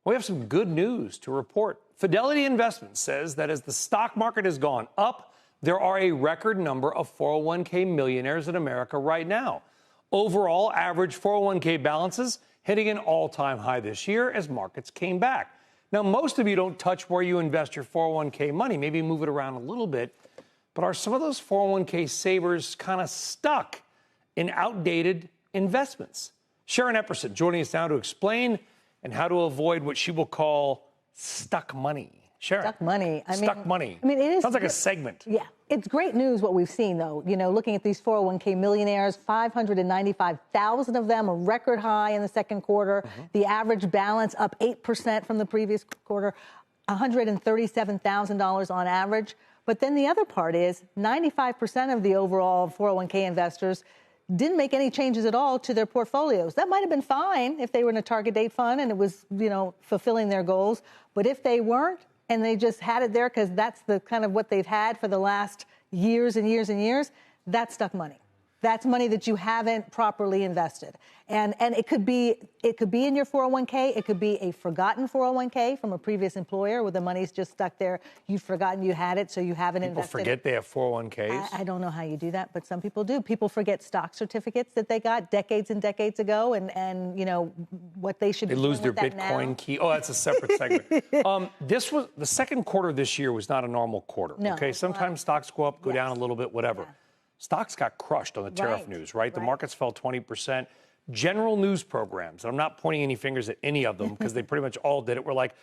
We have some good news to report. Fidelity Investments says that as the stock market has gone up, there are a record number of 401k millionaires in America right now. Overall, average 401k balances hitting an all-time high this year as markets came back. Now, most of you don't touch where you invest your 401k money, maybe move it around a little bit. But are some of those 401k savers kind of stuck in outdated investments? Sharon Epperson joining us now to explain and how to avoid what she will call stuck money. Sharon. Stuck money. Stuck money. I mean, it is. Sounds like a segment. Yeah. It's great news what we've seen, though. You know, looking at these 401k millionaires, 595,000 of them, a record high in the second quarter. The average balance up 8% from the previous quarter, $137,000 on average. But then the other part is 95% of the overall 401k investors didn't make any changes at all to their portfolios. That might have been fine if they were in a target date fund and it was, you know, fulfilling their goals. But if they weren't, and they just had it there because that's the kind of what they've had for the last years and years and years, that's stuck money. That's money that you haven't properly invested. And it could be in your 401k. It could be a forgotten 401k from a previous employer where the money's just stuck there. You've forgotten you had it, so you haven't invested. People forget they have 401ks? I don't know how you do that, but some people do. People forget stock certificates that they got decades and decades ago and you know, what they should be doing with that now. They lose their Bitcoin key. Oh, that's a separate segment. This was the second quarter of this year was not a normal quarter. No, okay, sometimes stocks go up, go down a little bit, whatever. Yeah. Stocks got crushed on the tariff news, right? The markets fell 20%. General news programs, and I'm not pointing any fingers at any of them because they pretty much all did it. We're like,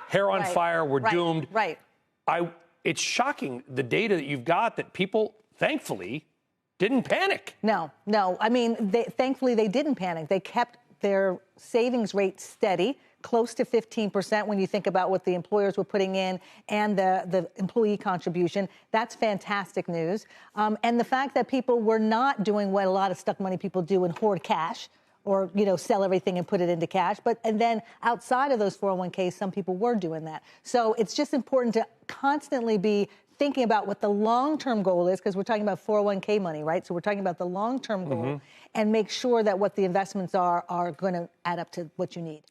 hair on fire, we're doomed. Right. It's shocking, the data that you've got, that people, thankfully, didn't panic. No. I mean, thankfully, they didn't panic. They kept their savings rate steady, close to 15% when you think about what the employers were putting in and the employee contribution. That's fantastic news. And the fact that people were not doing what a lot of stuck money people do and hoard cash or, you know, sell everything and put it into cash. And then outside of those 401ks, some people were doing that. So it's just important to constantly be thinking about what the long-term goal is, because we're talking about 401k money, right? So we're talking about the long-term goal and make sure that what the investments are going to add up to what you need.